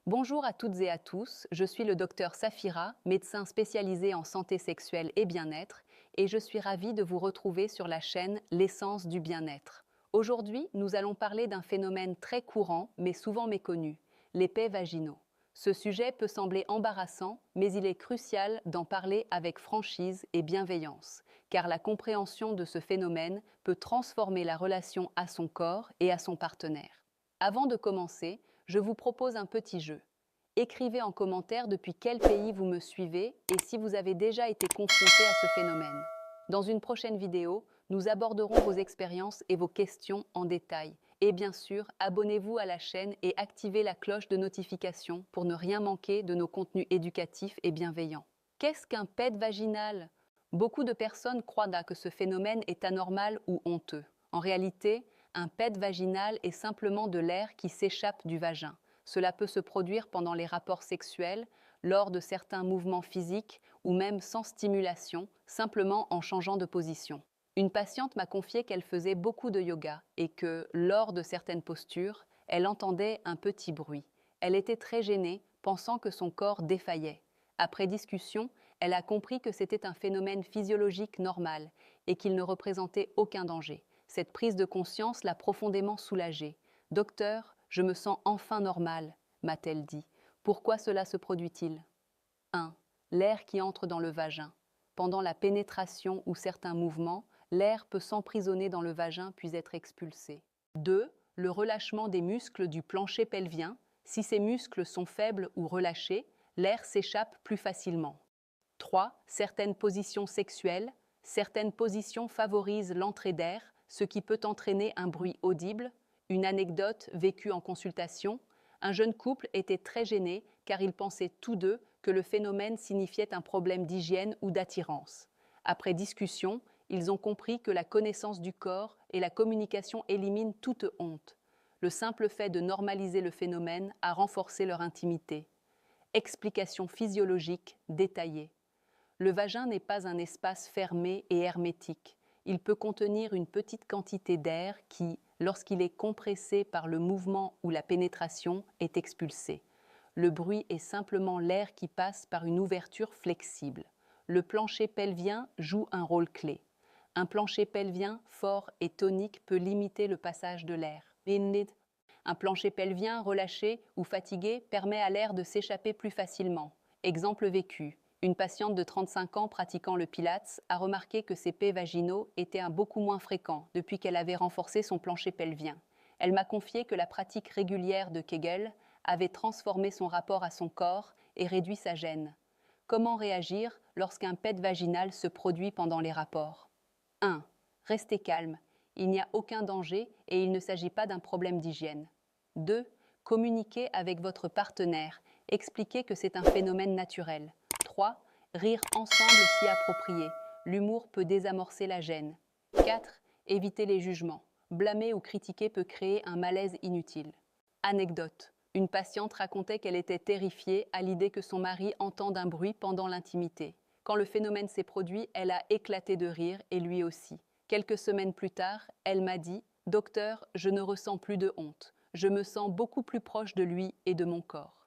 Bonjour à toutes et à tous, je suis le docteur Safira, médecin spécialisé en santé sexuelle et bien-être, et je suis ravie de vous retrouver sur la chaîne L'essence du bien-être. Aujourd'hui, nous allons parler d'un phénomène très courant, mais souvent méconnu, les pets vaginaux. Ce sujet peut sembler embarrassant, mais il est crucial d'en parler avec franchise et bienveillance, car la compréhension de ce phénomène peut transformer la relation à son corps et à son partenaire. Avant de commencer, je vous propose un petit jeu. Écrivez en commentaire depuis quel pays vous me suivez et si vous avez déjà été confronté à ce phénomène. Dans une prochaine vidéo, nous aborderons vos expériences et vos questions en détail. Et bien sûr, abonnez-vous à la chaîne et activez la cloche de notification pour ne rien manquer de nos contenus éducatifs et bienveillants. Qu'est-ce qu'un pet vaginal? Beaucoup de personnes croient que ce phénomène est anormal ou honteux. En réalité, un pet vaginal est simplement de l'air qui s'échappe du vagin. Cela peut se produire pendant les rapports sexuels, lors de certains mouvements physiques ou même sans stimulation, simplement en changeant de position. Une patiente m'a confié qu'elle faisait beaucoup de yoga et que, lors de certaines postures, elle entendait un petit bruit. Elle était très gênée, pensant que son corps défaillait. Après discussion, elle a compris que c'était un phénomène physiologique normal et qu'il ne représentait aucun danger. Cette prise de conscience l'a profondément soulagée. « Docteur, je me sens enfin normale », m'a-t-elle dit. Pourquoi cela se produit-il? 1. L'air qui entre dans le vagin. Pendant la pénétration ou certains mouvements, l'air peut s'emprisonner dans le vagin puis être expulsé. 2. Le relâchement des muscles du plancher pelvien. Si ces muscles sont faibles ou relâchés, l'air s'échappe plus facilement. 3. Certaines positions sexuelles. Certaines positions favorisent l'entrée d'air, ce qui peut entraîner un bruit audible. Une anecdote vécue en consultation. Un jeune couple était très gêné car ils pensaient tous deux que le phénomène signifiait un problème d'hygiène ou d'attirance. Après discussion, ils ont compris que la connaissance du corps et la communication éliminent toute honte. Le simple fait de normaliser le phénomène a renforcé leur intimité. Explication physiologique détaillée. Le vagin n'est pas un espace fermé et hermétique. Il peut contenir une petite quantité d'air qui, lorsqu'il est compressé par le mouvement ou la pénétration, est expulsé. Le bruit est simplement l'air qui passe par une ouverture flexible. Le plancher pelvien joue un rôle clé. Un plancher pelvien fort et tonique peut limiter le passage de l'air. Un plancher pelvien relâché ou fatigué permet à l'air de s'échapper plus facilement. Exemple vécu. Une patiente de 35 ans pratiquant le pilates a remarqué que ses pets vaginaux étaient beaucoup moins fréquents depuis qu'elle avait renforcé son plancher pelvien. Elle m'a confié que la pratique régulière de Kegel avait transformé son rapport à son corps et réduit sa gêne. Comment réagir lorsqu'un pet vaginal se produit pendant les rapports? 1. Restez calme. Il n'y a aucun danger et il ne s'agit pas d'un problème d'hygiène. 2. Communiquez avec votre partenaire. Expliquez que c'est un phénomène naturel. 3. Rire ensemble si approprié. L'humour peut désamorcer la gêne. 4. Évitez les jugements. Blâmer ou critiquer peut créer un malaise inutile. Anecdote. Une patiente racontait qu'elle était terrifiée à l'idée que son mari entende un bruit pendant l'intimité. Quand le phénomène s'est produit, elle a éclaté de rire et lui aussi. Quelques semaines plus tard, elle m'a dit « Docteur, je ne ressens plus de honte. Je me sens beaucoup plus proche de lui et de mon corps. »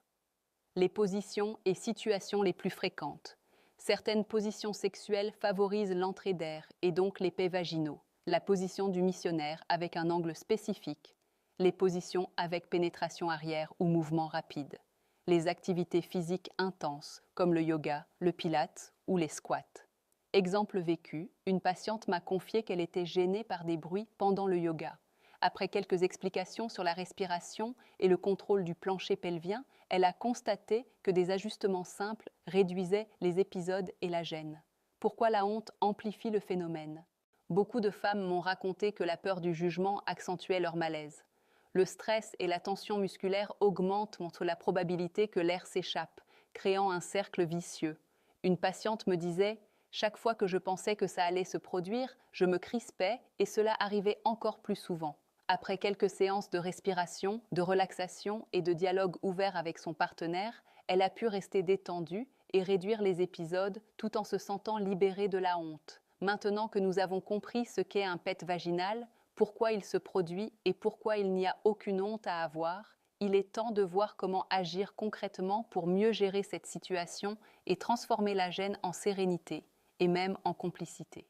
Les positions et situations les plus fréquentes. Certaines positions sexuelles favorisent l'entrée d'air et donc les pets vaginaux. La position du missionnaire avec un angle spécifique. Les positions avec pénétration arrière ou mouvement rapide. Les activités physiques intenses comme le yoga, le pilates ou les squats. Exemple vécu, une patiente m'a confié qu'elle était gênée par des bruits pendant le yoga. Après quelques explications sur la respiration et le contrôle du plancher pelvien, elle a constaté que des ajustements simples réduisaient les épisodes et la gêne. Pourquoi la honte amplifie le phénomène? Beaucoup de femmes m'ont raconté que la peur du jugement accentuait leur malaise. Le stress et la tension musculaire augmentent la probabilité que l'air s'échappe, créant un cercle vicieux. Une patiente me disait « Chaque fois que je pensais que ça allait se produire, je me crispais et cela arrivait encore plus souvent. » Après quelques séances de respiration, de relaxation et de dialogue ouvert avec son partenaire, elle a pu rester détendue et réduire les épisodes tout en se sentant libérée de la honte. Maintenant que nous avons compris ce qu'est un pet vaginal, pourquoi il se produit et pourquoi il n'y a aucune honte à avoir, Il est temps de voir comment agir concrètement pour mieux gérer cette situation et transformer la gêne en sérénité et même en complicité.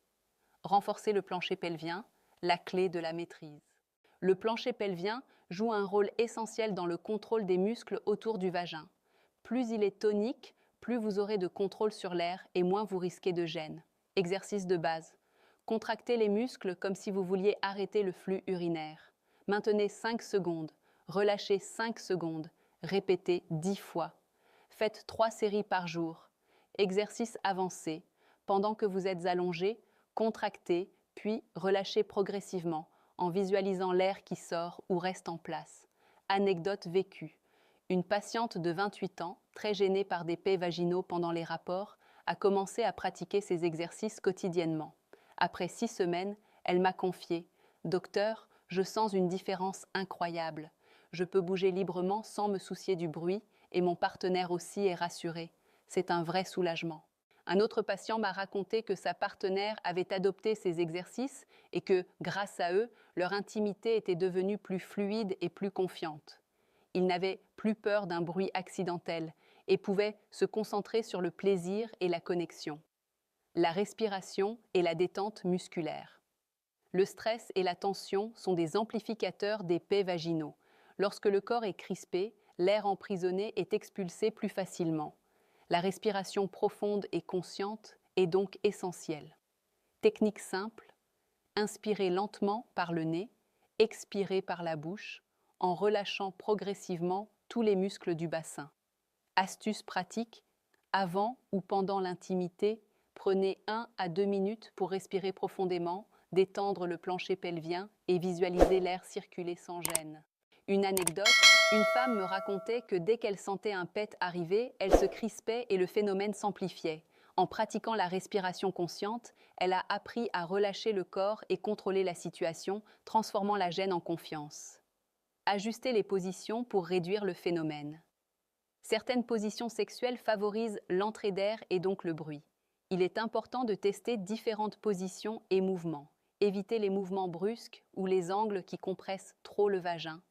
Renforcer le plancher pelvien, la clé de la maîtrise. Le plancher pelvien joue un rôle essentiel dans le contrôle des muscles autour du vagin. Plus il est tonique, plus vous aurez de contrôle sur l'air et moins vous risquez de gêne. Exercice de base. Contractez les muscles comme si vous vouliez arrêter le flux urinaire. Maintenez 5 secondes. Relâchez 5 secondes. Répétez 10 fois. Faites 3 séries par jour. Exercice avancé. Pendant que vous êtes allongé, contractez, puis relâchez progressivement en visualisant l'air qui sort ou reste en place. Anecdote vécue. Une patiente de 28 ans, très gênée par des pets vaginaux pendant les rapports, a commencé à pratiquer ces exercices quotidiennement. Après 6 semaines, elle m'a confié « Docteur, je sens une différence incroyable. Je peux bouger librement sans me soucier du bruit et mon partenaire aussi est rassuré. C'est un vrai soulagement. » Un autre patient m'a raconté que sa partenaire avait adopté ces exercices et que, grâce à eux, leur intimité était devenue plus fluide et plus confiante. Ils n'avaient plus peur d'un bruit accidentel et pouvaient se concentrer sur le plaisir et la connexion. La respiration et la détente musculaire. Le stress et la tension sont des amplificateurs des pets vaginaux. Lorsque le corps est crispé, l'air emprisonné est expulsé plus facilement. La respiration profonde et consciente est donc essentielle. Technique simple, inspirez lentement par le nez, expirez par la bouche, en relâchant progressivement tous les muscles du bassin. Astuce pratique, avant ou pendant l'intimité, prenez 1 à 2 minutes pour respirer profondément, détendre le plancher pelvien et visualiser l'air circuler sans gêne. Une anecdote, une femme me racontait que dès qu'elle sentait un pet arriver, elle se crispait et le phénomène s'amplifiait. En pratiquant la respiration consciente, elle a appris à relâcher le corps et contrôler la situation, transformant la gêne en confiance. Ajuster les positions pour réduire le phénomène. Certaines positions sexuelles favorisent l'entrée d'air et donc le bruit. Il est important de tester différentes positions et mouvements. Évitez les mouvements brusques ou les angles qui compressent trop le vagin.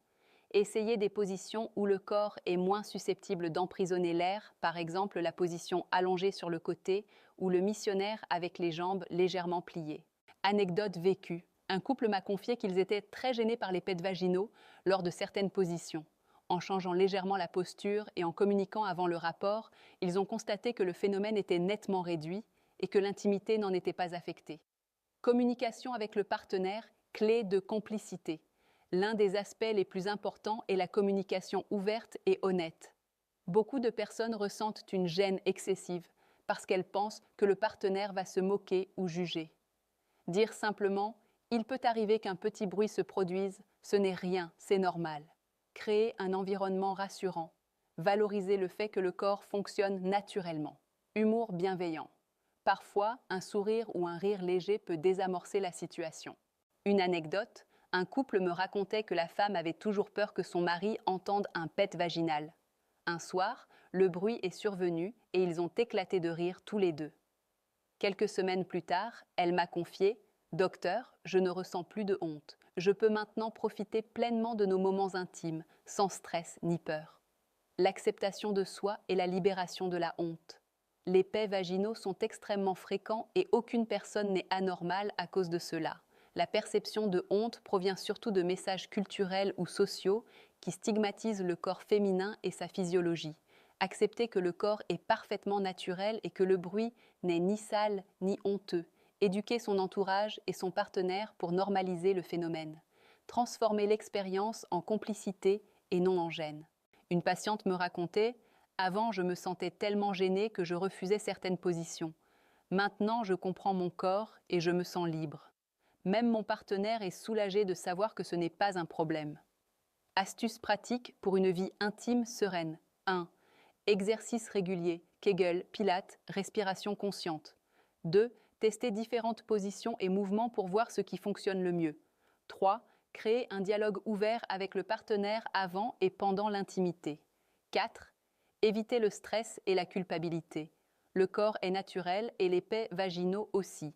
Essayez des positions où le corps est moins susceptible d'emprisonner l'air, par exemple la position allongée sur le côté ou le missionnaire avec les jambes légèrement pliées. Anecdote vécue. Un couple m'a confié qu'ils étaient très gênés par les pets vaginaux lors de certaines positions. En changeant légèrement la posture et en communiquant avant le rapport, ils ont constaté que le phénomène était nettement réduit et que l'intimité n'en était pas affectée. Communication avec le partenaire, clé de complicité. L'un des aspects les plus importants est la communication ouverte et honnête. Beaucoup de personnes ressentent une gêne excessive parce qu'elles pensent que le partenaire va se moquer ou juger. Dire simplement « il peut arriver qu'un petit bruit se produise, ce n'est rien, c'est normal ». Créer un environnement rassurant. Valoriser le fait que le corps fonctionne naturellement. Humour bienveillant. Parfois, un sourire ou un rire léger peut désamorcer la situation. Une anecdote, un couple me racontait que la femme avait toujours peur que son mari entende un pet vaginal. Un soir, le bruit est survenu et ils ont éclaté de rire tous les deux. Quelques semaines plus tard, elle m'a confié « Docteur, je ne ressens plus de honte. Je peux maintenant profiter pleinement de nos moments intimes, sans stress ni peur. » L'acceptation de soi et la libération de la honte. Les pets vaginaux sont extrêmement fréquents et aucune personne n'est anormale à cause de cela. La perception de honte provient surtout de messages culturels ou sociaux qui stigmatisent le corps féminin et sa physiologie. Accepter que le corps est parfaitement naturel et que le bruit n'est ni sale ni honteux. Éduquer son entourage et son partenaire pour normaliser le phénomène. Transformer l'expérience en complicité et non en gêne. Une patiente me racontait « Avant, je me sentais tellement gênée que je refusais certaines positions. Maintenant, je comprends mon corps et je me sens libre. Même mon partenaire est soulagé de savoir que ce n'est pas un problème. » Astuces pratiques pour une vie intime sereine. 1. Exercice régulier, Kegel, Pilates, respiration consciente. 2. Tester différentes positions et mouvements pour voir ce qui fonctionne le mieux. 3. Créer un dialogue ouvert avec le partenaire avant et pendant l'intimité. 4. Éviter le stress et la culpabilité. Le corps est naturel et les pets vaginaux aussi.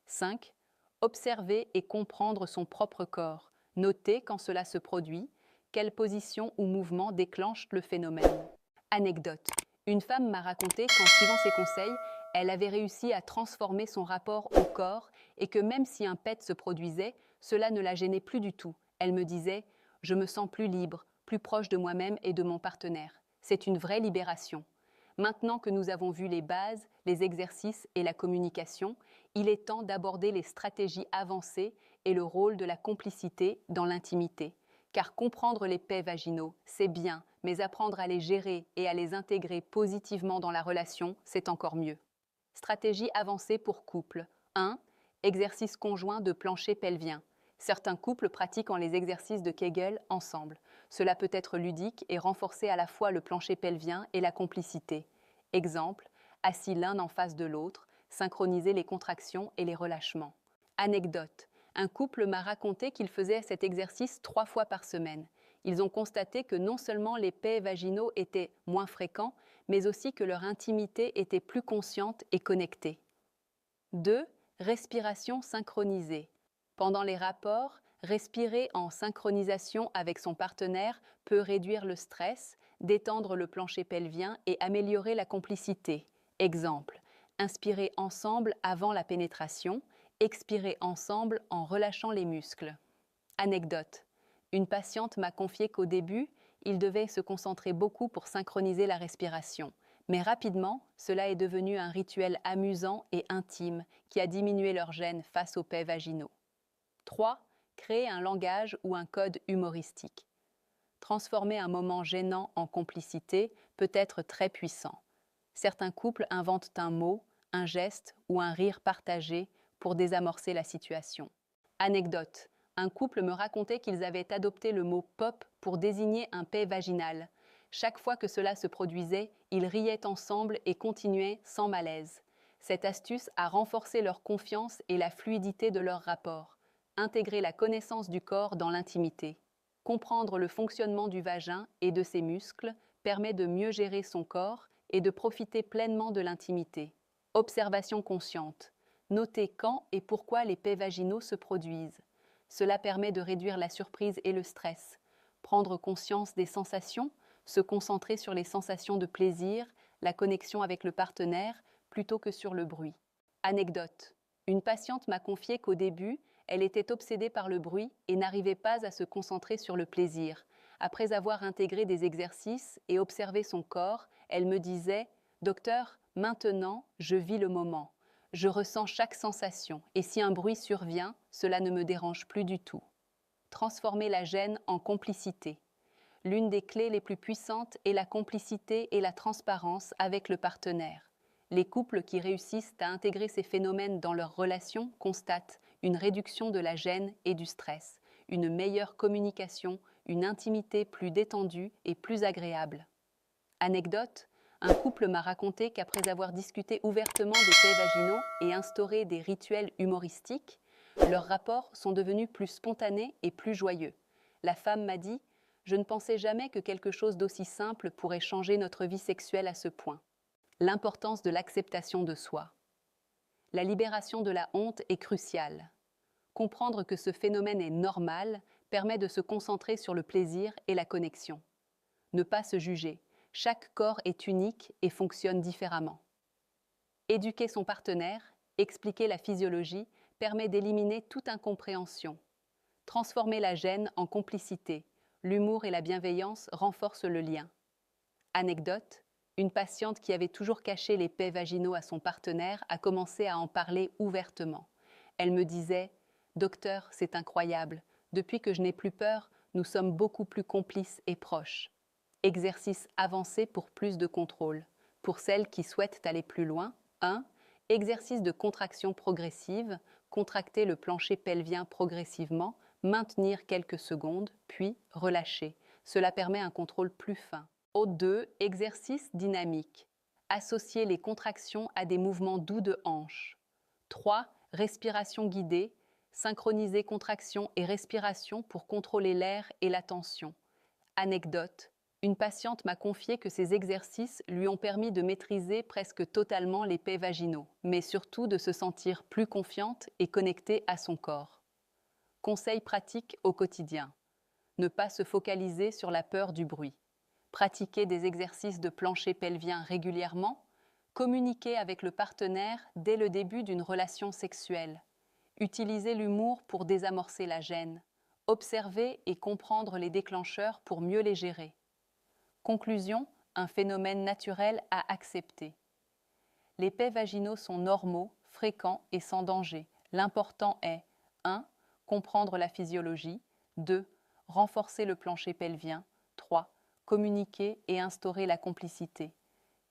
5. Observer et comprendre son propre corps. Noter quand cela se produit. quelle position ou mouvement déclenche le phénomène. Anecdote. Une femme m'a raconté qu'en suivant ses conseils, elle avait réussi à transformer son rapport au corps et que même si un PET se produisait, cela ne la gênait plus du tout. Elle me disait « Je me sens plus libre, plus proche de moi-même et de mon partenaire. C'est une vraie libération. » Maintenant que nous avons vu les bases, les exercices et la communication, il est temps d'aborder les stratégies avancées et le rôle de la complicité dans l'intimité. Car comprendre les paix vaginaux, c'est bien, mais apprendre à les gérer et à les intégrer positivement dans la relation, c'est encore mieux. Stratégie avancée pour couple. 1. Exercice conjoint de plancher pelvien. Certains couples pratiquent les exercices de Kegel ensemble. Cela peut être ludique et renforcer à la fois le plancher pelvien et la complicité. Exemple, assis l'un en face de l'autre, synchroniser les contractions et les relâchements. Anecdote. Un couple m'a raconté qu'il faisait cet exercice 3 fois par semaine. Ils ont constaté que non seulement les paix vaginaux étaient moins fréquents, mais aussi que leur intimité était plus consciente et connectée. 2. Respiration synchronisée. Pendant les rapports, respirer en synchronisation avec son partenaire peut réduire le stress, détendre le plancher pelvien et améliorer la complicité. Exemple, inspirer ensemble avant la pénétration, expirer ensemble en relâchant les muscles. Anecdote. Une patiente m'a confié qu'au début, il devait se concentrer beaucoup pour synchroniser la respiration. Mais rapidement, cela est devenu un rituel amusant et intime qui a diminué leur gêne face aux paix vaginaux. 3. Créer un langage ou un code humoristique. Transformer un moment gênant en complicité peut être très puissant. Certains couples inventent un mot, un geste ou un rire partagé pour désamorcer la situation. Anecdote. Un couple me racontait qu'ils avaient adopté le mot « pop » pour désigner un paix vaginal. Chaque fois que cela se produisait, ils riaient ensemble et continuaient sans malaise. Cette astuce a renforcé leur confiance et la fluidité de leur rapport. Intégrer la connaissance du corps dans l'intimité. Comprendre le fonctionnement du vagin et de ses muscles permet de mieux gérer son corps et de profiter pleinement de l'intimité. Observation consciente. Noter quand et pourquoi les paix vaginaux se produisent. Cela permet de réduire la surprise et le stress. Prendre conscience des sensations, se concentrer sur les sensations de plaisir, la connexion avec le partenaire, plutôt que sur le bruit. Anecdote. Une patiente m'a confié qu'au début, elle était obsédée par le bruit et n'arrivait pas à se concentrer sur le plaisir. Après avoir intégré des exercices et observé son corps, elle me disait « Docteur, maintenant, je vis le moment. Je ressens chaque sensation et si un bruit survient, cela ne me dérange plus du tout. » Transformer la gêne en complicité. L'une des clés les plus puissantes est la complicité et la transparence avec le partenaire. Les couples qui réussissent à intégrer ces phénomènes dans leurs relations constatent une réduction de la gêne et du stress, une meilleure communication, une intimité plus détendue et plus agréable. Anecdote, un couple m'a raconté qu'après avoir discuté ouvertement des faits vaginaux et instauré des rituels humoristiques, leurs rapports sont devenus plus spontanés et plus joyeux. La femme m'a dit « Je ne pensais jamais que quelque chose d'aussi simple pourrait changer notre vie sexuelle à ce point. » L'importance de l'acceptation de soi. La libération de la honte est cruciale. Comprendre que ce phénomène est normal permet de se concentrer sur le plaisir et la connexion. Ne pas se juger. Chaque corps est unique et fonctionne différemment. Éduquer son partenaire, expliquer la physiologie, permet d'éliminer toute incompréhension. Transformer la gêne en complicité. L'humour et la bienveillance renforcent le lien. Anecdote, une patiente qui avait toujours caché les paix vaginaux à son partenaire a commencé à en parler ouvertement. Elle me disait « Docteur, c'est incroyable. Depuis que je n'ai plus peur, nous sommes beaucoup plus complices et proches. » Exercice avancé pour plus de contrôle. Pour celles qui souhaitent aller plus loin, 1. Exercice de contraction progressive. Contracter le plancher pelvien progressivement, maintenir quelques secondes, puis relâcher. Cela permet un contrôle plus fin. 2. Exercice dynamique. Associer les contractions à des mouvements doux de hanche. 3. Respiration guidée. Synchroniser contraction et respiration pour contrôler l'air et la tension. Anecdote. Une patiente m'a confié que ces exercices lui ont permis de maîtriser presque totalement les paix vaginaux, mais surtout de se sentir plus confiante et connectée à son corps. Conseils pratiques au quotidien. Ne pas se focaliser sur la peur du bruit. Pratiquer des exercices de plancher pelvien régulièrement. Communiquer avec le partenaire dès le début d'une relation sexuelle. Utiliser l'humour pour désamorcer la gêne. Observer et comprendre les déclencheurs pour mieux les gérer. Conclusion, un phénomène naturel à accepter. Les pets vaginaux sont normaux, fréquents et sans danger. L'important est 1. Comprendre la physiologie. 2. Renforcer le plancher pelvien. 3. Communiquer et instaurer la complicité.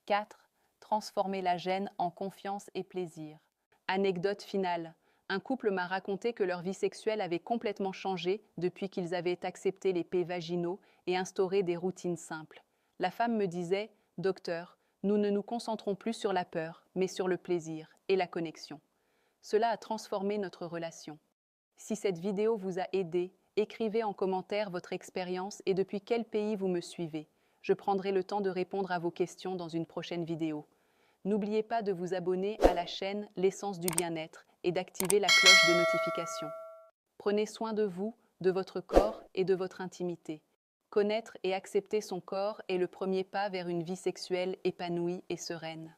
4. Transformer la gêne en confiance et plaisir. Anecdote finale. Un couple m'a raconté que leur vie sexuelle avait complètement changé depuis qu'ils avaient accepté les pets vaginaux et instauré des routines simples. La femme me disait « Docteur, nous ne nous concentrons plus sur la peur, mais sur le plaisir et la connexion. » Cela a transformé notre relation. Si cette vidéo vous a aidé, écrivez en commentaire votre expérience et depuis quel pays vous me suivez. Je prendrai le temps de répondre à vos questions dans une prochaine vidéo. N'oubliez pas de vous abonner à la chaîne L'essence du bien-être et d'activer la cloche de notification. Prenez soin de vous, de votre corps et de votre intimité. Connaître et accepter son corps est le premier pas vers une vie sexuelle épanouie et sereine.